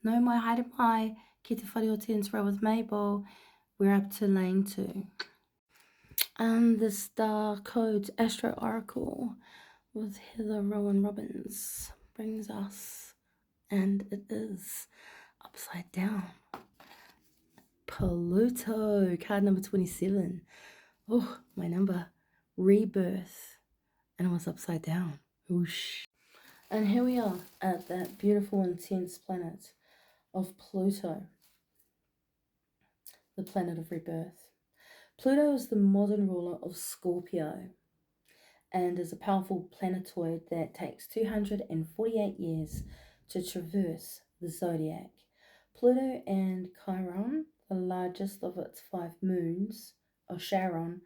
No mai haere mai, ki te whare o te intro with Mabel. We're up to lane 2. And the Star Codes Astro Oracle with Heather Rowan Robbins brings us, and it is upside down. Pluto, card number 27. Oh, my number. Rebirth. And it was upside down. Whoosh. And here we are at that beautiful, intense planet of Pluto, the planet of rebirth. Pluto is the modern ruler of Scorpio and is a powerful planetoid that takes 248 years to traverse the zodiac. Pluto and Chiron, the largest of its 5 moons, or Charon,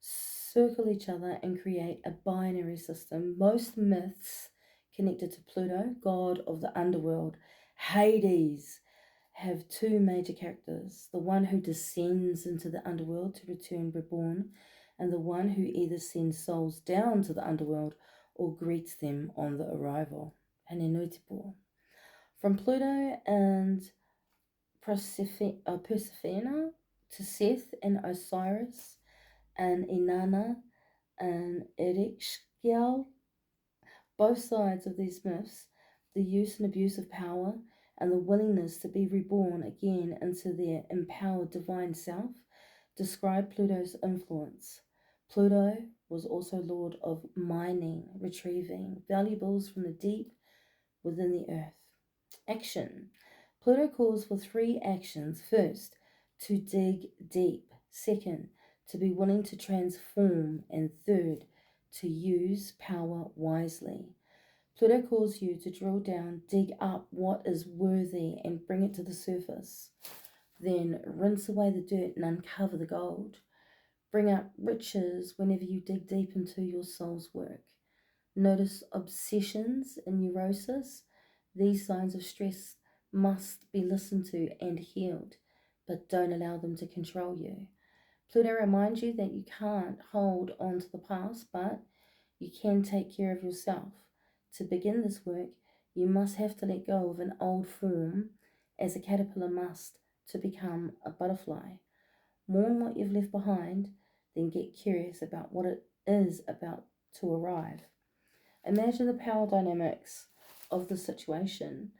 circle each other and create a binary system. Most myths connected to Pluto, god of the underworld, Hades, have 2 major characters: the one who descends into the underworld to return reborn, and the one who either sends souls down to the underworld or greets them on the arrival. Hanenutipo. From Pluto and Persephone to Seth and Osiris and Inanna and Erechkiel, both sides of these myths, the use and abuse of power, and the willingness to be reborn again into their empowered divine self, describe Pluto's influence. Pluto was also lord of mining, retrieving valuables from the deep within the earth. Action. Pluto calls for 3 actions. First, to dig deep. Second, to be willing to transform. And third, to use power wisely. Pluto calls you to drill down, dig up what is worthy and bring it to the surface. Then rinse away the dirt and uncover the gold. Bring out riches whenever you dig deep into your soul's work. Notice obsessions and neurosis. These signs of stress must be listened to and healed, but don't allow them to control you. Pluto reminds you that you can't hold on to the past, but you can take care of yourself. To begin this work, you must have to let go of an old form, as a caterpillar must, to become a butterfly. Mourn what you've left behind, then get curious about what it is about to arrive. Imagine the power dynamics of the situation.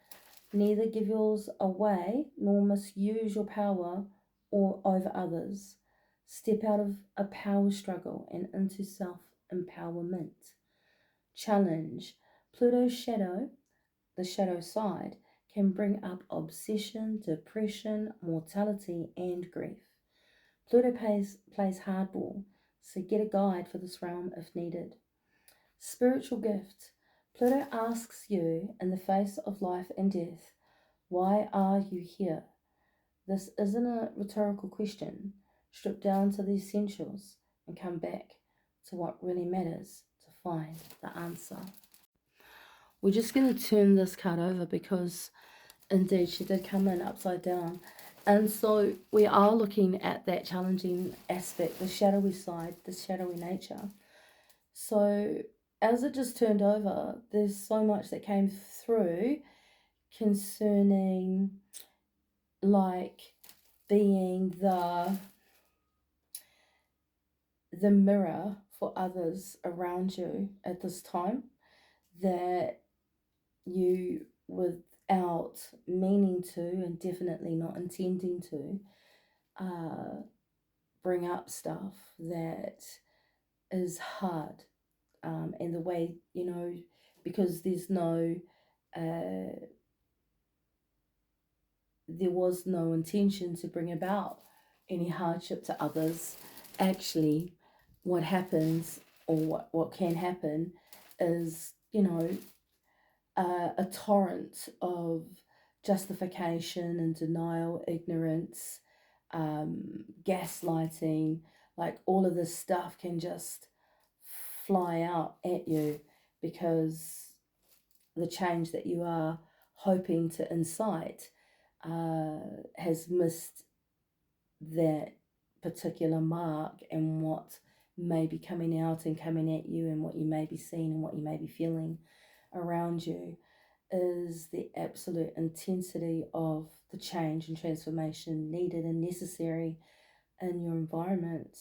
Neither give yours away nor misuse your power or over others. Step out of a power struggle and into self-empowerment. Challenge. Pluto's shadow, the shadow side, can bring up obsession, depression, mortality, and grief. Pluto plays hardball, so get a guide for this realm if needed. Spiritual gift. Pluto asks you in the face of life and death, why are you here? This isn't a rhetorical question. Strip down to the essentials and come back to what really matters to find the answer. We're just going to turn this card over because indeed she did come in upside down. And so we are looking at that challenging aspect, the shadowy side, the shadowy nature. So as it just turned over, there's so much that came through concerning like being the mirror for others around you at this time, that you, without meaning to and definitely not intending to, bring up stuff that is hard, and the way, because there was no intention to bring about any hardship to others. Actually, what happens, or what can happen, is, a torrent of justification and denial, ignorance, gaslighting, like all of this stuff can just fly out at you because the change that you are hoping to incite has missed that particular mark, and what may be coming out and coming at you, and what you may be seeing and what you may be feeling around you. is the absolute intensity of the change and transformation needed and necessary in your environment,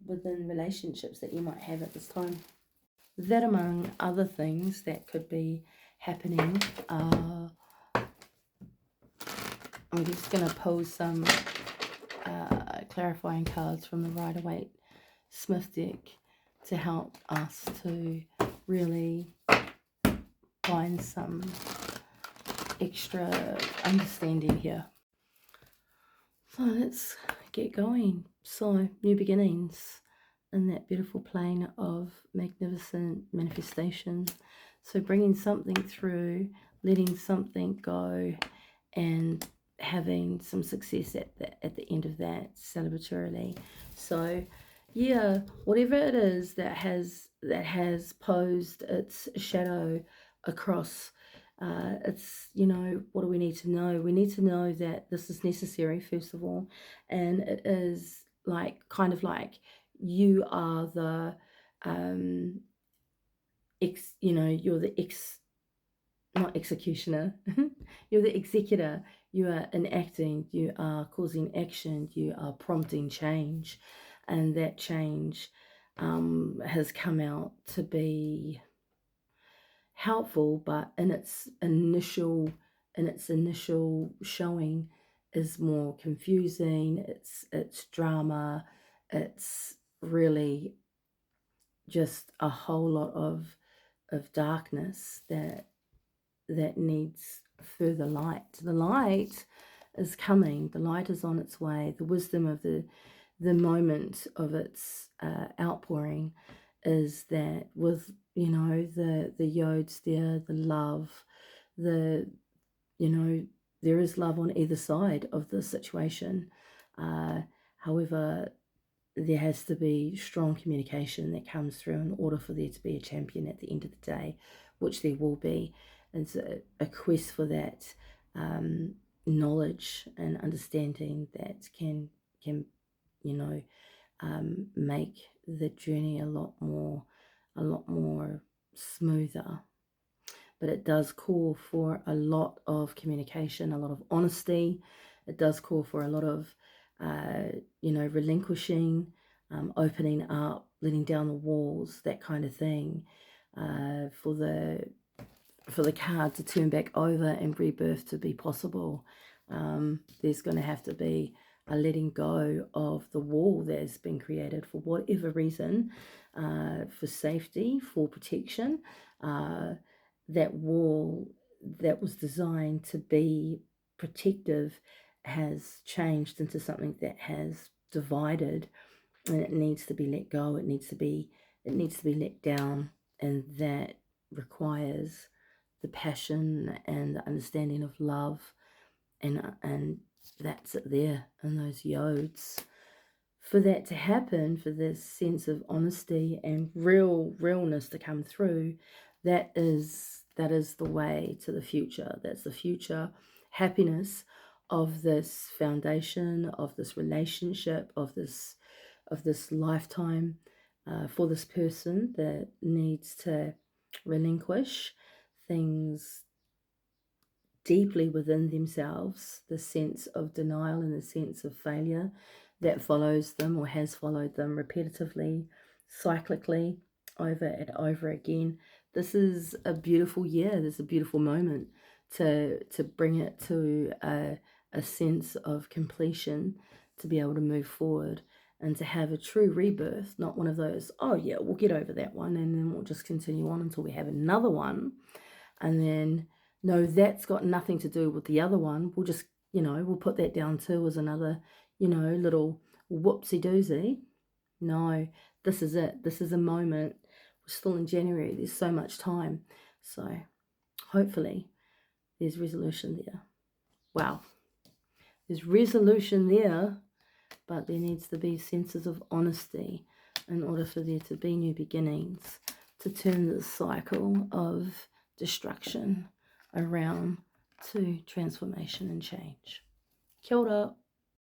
within relationships that you might have at this time. That, among other things that could be happening, I'm just going to pull some clarifying cards from the Rider-Waite Smith deck to help us to really find some extra understanding here. So let's get going. So, new beginnings in that beautiful plane of magnificent manifestation. So bringing something through, letting something go, and having some success at the end of that celebratorily. So yeah, whatever it is that has posed its shadow across, it's, what do we need to know? We need to know that this is necessary, first of all, and it is kind of like you are the you're the not executioner. You're the executor. You are enacting, you are causing action, you are prompting change, and that change has come out to be helpful, but in its initial showing is more confusing. It's drama. It's really just a whole lot of darkness that needs further light. The light is coming. The light is on its way. The wisdom of the moment of its outpouring is that with the yods there, the love, the there is love on either side of the situation. However, there has to be strong communication that comes through in order for there to be a champion at the end of the day, which there will be. It's a quest for that knowledge and understanding that can make the journey a lot more smoother. But it does call for a lot of communication, a lot of honesty. It does call for a lot of relinquishing, opening up, letting down the walls, that kind of thing, for the card to turn back over and rebirth to be possible. There's going to have to be a letting go of the wall that has been created for whatever reason, for safety, for protection. That wall that was designed to be protective has changed into something that has divided, and it needs to be let go. It needs to be let down, and that requires the passion and the understanding of love, and that's it there in those yods. For that to happen, for this sense of honesty and realness to come through, that is the way to the future. That's the future happiness of this foundation, of this relationship, of this lifetime, for this person that needs to relinquish things deeply within themselves, the sense of denial and the sense of failure that follows them or has followed them repetitively, cyclically, over and over again. This is a beautiful year. This is a beautiful moment to bring it to a sense of completion, to be able to move forward and to have a true rebirth, not one of those, oh yeah, we'll get over that one and then we'll just continue on until we have another one. And then, no, that's got nothing to do with the other one. We'll just, we'll put that down too as another, little whoopsie doozy. No, this is it. This is a moment. We're still in January. There's so much time. So hopefully there's resolution there. Wow. There's resolution there, but there needs to be senses of honesty in order for there to be new beginnings, to turn this cycle of destruction around to transformation and change. Kia ora.